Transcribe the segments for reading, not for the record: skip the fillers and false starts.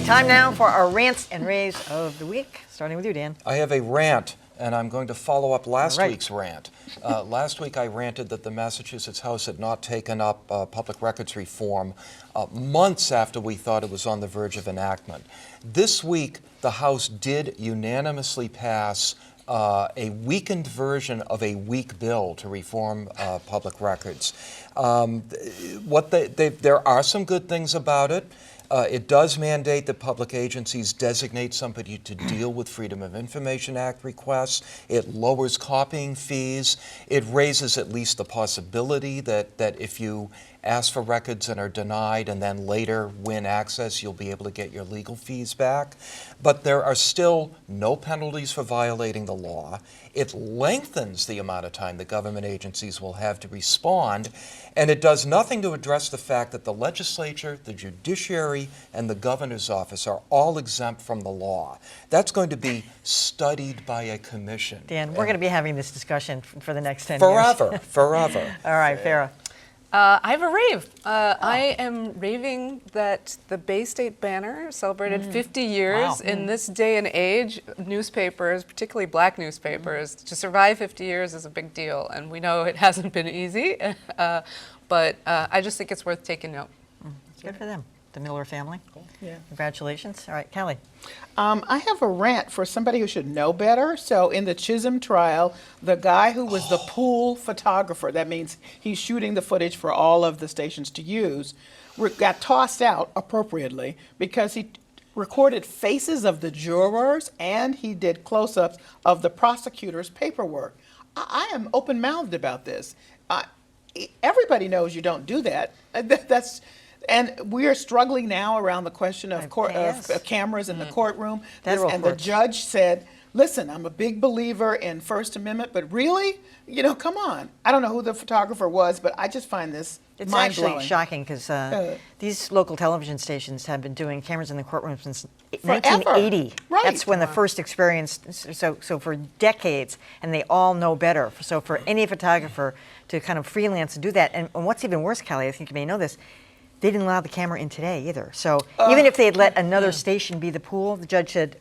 Time now for our rants and raves of the week, starting with you, Dan. I have a rant, and I'm going to follow up last Right. week's rant. Last week I ranted that the Massachusetts House had not taken up public records reform months after we thought it was on the verge of enactment. This week, the House did unanimously pass a weakened version of a weak bill to reform public records. There are some good things about it. It does mandate that public agencies designate somebody to deal with Freedom of Information Act requests. It lowers copying fees. It raises at least the possibility that if you ask for records and are denied and then later win access, you'll be able to get your legal fees back. But there are still no penalties for violating the law. It lengthens the amount of time that government agencies will have to respond, and it does nothing to address the fact that the legislature, the judiciary, and the governor's office are all exempt from the law. That's going to be studied by a commission. Dan, we're going to be having this discussion for the next 10 forever, years. forever. All right, Farrah. I have a rave. I am raving that the Bay State Banner celebrated 50 years. In this day and age. Newspapers, particularly black newspapers, to survive 50 years is a big deal, and we know it hasn't been easy, but I just think it's worth taking note. Good for them, the Miller family. Cool. Yeah. Congratulations. All right, Kelly. I have a rant for somebody who should know better. So in the Chisholm trial, the guy who was the pool photographer, that means he's shooting the footage for all of the stations to use, got tossed out appropriately because he recorded faces of the jurors and he did close-ups of the prosecutor's paperwork. I am open-mouthed about this. Everybody knows you don't do that. And we are struggling now around the question of cameras in the courtroom. And the judge said, listen, I'm a big believer in First Amendment, but really, come on. I don't know who the photographer was, but I just find this It's mind-blowing. actually shocking because these local television stations have been doing cameras in the courtroom since Forever. 1980. Right. That's when the first experience, so for decades, and they all know better. So for any photographer to kind of freelance and do that, and what's even worse, Kelly, I think you may know this, they didn't allow the camera in today either. So even if they had let another station be the pool, the judge said,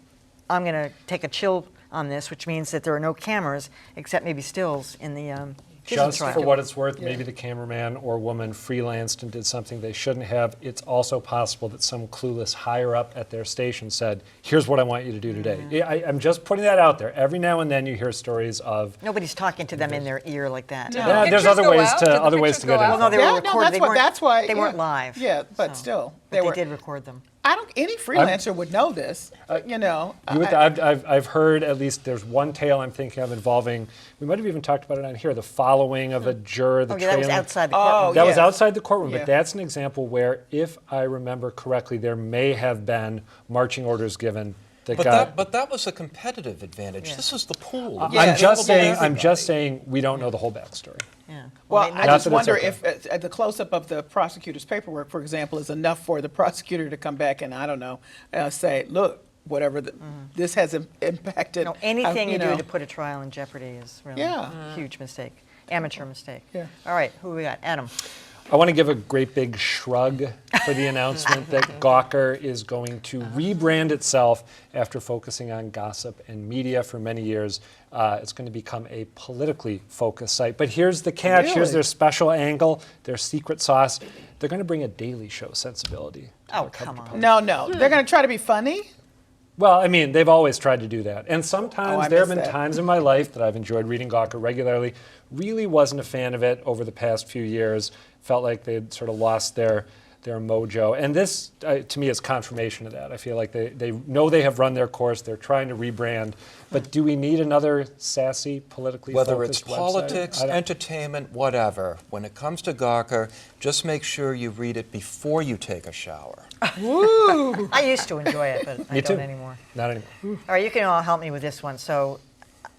I'm going to take a chill on this, which means that there are no cameras except maybe stills in the Just trial. for what it's worth, maybe the cameraman or woman freelanced and did something they shouldn't have. It's also possible that some clueless higher up at their station said, here's what I want you to do today. I'm just putting that out there. Every now and then you hear stories of... Nobody's talking to them in their ear like that. No. Yeah, there's other ways to get Well, no, info. they were recorded. That's why They weren't live. Yeah, but So, still. But they did record them. Any freelancer would know this, I've heard at least there's one tale I'm thinking of involving, we might have even talked about it on here, the following of a juror, the That was trailing. outside the courtroom. That was outside the courtroom, Yeah. but that's an example where, if I remember correctly, there may have been marching orders given that But that was a competitive advantage. Yeah. This is the pool. I'm just saying we don't know the whole backstory. Yeah. Well, they- I just that it's wonder okay. if the close-up of the prosecutor's paperwork, for example, is enough for the prosecutor to come back and, I don't know, say, look, whatever, this has impacted. anything you do to put a trial in jeopardy is really Yeah. a huge mistake, amateur mistake. Yeah. All right, who we got? Adam. I want to give a great big shrug for the announcement that Gawker is going to rebrand itself after focusing on gossip and media for many years. It's going to become a politically focused site. But here's the catch. Here's their special angle, their secret sauce. They're going to bring a Daily Show sensibility. Oh, come on. No, they're going to try to be funny? Well, I mean, they've always tried to do that. And sometimes there have been missed that. times in my life that I've enjoyed reading Gawker regularly. Really wasn't a fan of it over the past few years. Felt like they'd sort of lost their mojo. And this, to me, is confirmation of that. I feel like they know they have run their course. They're trying to rebrand. But do we need another sassy, politically Whether it's focused website? politics, entertainment, whatever, when it comes to Gawker, just make sure you read it before you take a shower. Woo! I used to enjoy it, but I Me don't too. anymore. Not anymore. All right, you can all help me with this one. So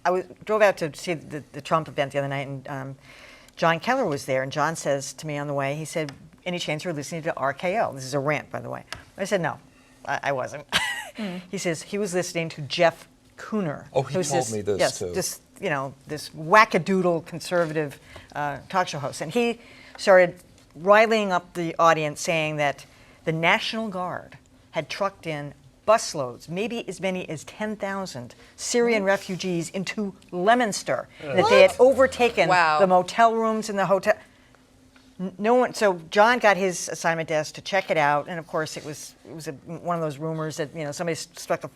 I drove out to see the Trump event the other night, and John Keller was there, and John says to me on the way, he said, any chance you're listening to RKO? This is a rant, by the way. I said, no, I wasn't. He says he was listening to Jeff Cooner. Oh, he who's told me this, yes, too. This, this wackadoodle conservative talk show host. And he started riling up the audience saying that the National Guard had trucked in busloads, maybe as many as 10,000 Syrian refugees into Leominster. That they had overtaken Wow. the motel rooms in the hotel. No one. So John got his assignment desk to check it out, and of course it was one of those rumors that somebody stuck a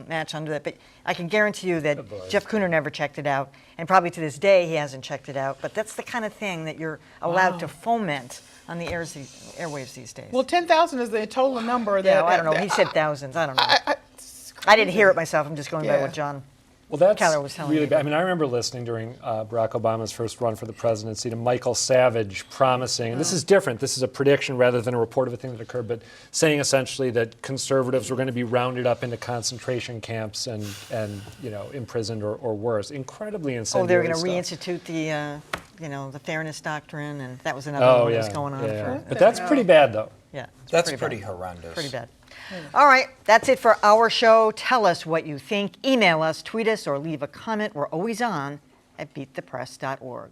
match under it. But I can guarantee you that Jeff Cooner never checked it out, and probably to this day he hasn't checked it out. But that's the kind of thing that you're allowed to foment on the airwaves these days. Well, 10,000 is the total number that. yeah, I don't know. He said thousands. I don't know. I didn't hear it myself. I'm just going by Yeah. what John. Well, that's Keller was telling really me. bad. I mean, I remember listening during Barack Obama's first run for the presidency to Michael Savage promising, and this is different, this is a prediction rather than a report of a thing that occurred, but saying essentially that conservatives were going to be rounded up into concentration camps and imprisoned or worse. Incredibly incendiary Oh, they were going to stuff. reinstitute the fairness doctrine, and that was another one that was going on for. But that's pretty bad, though. Yeah, it's That's bad. pretty horrendous. Pretty bad. All right, that's it for our show. Tell us what you think. Email us, tweet us, or leave a comment. We're always on at beatthepress.org.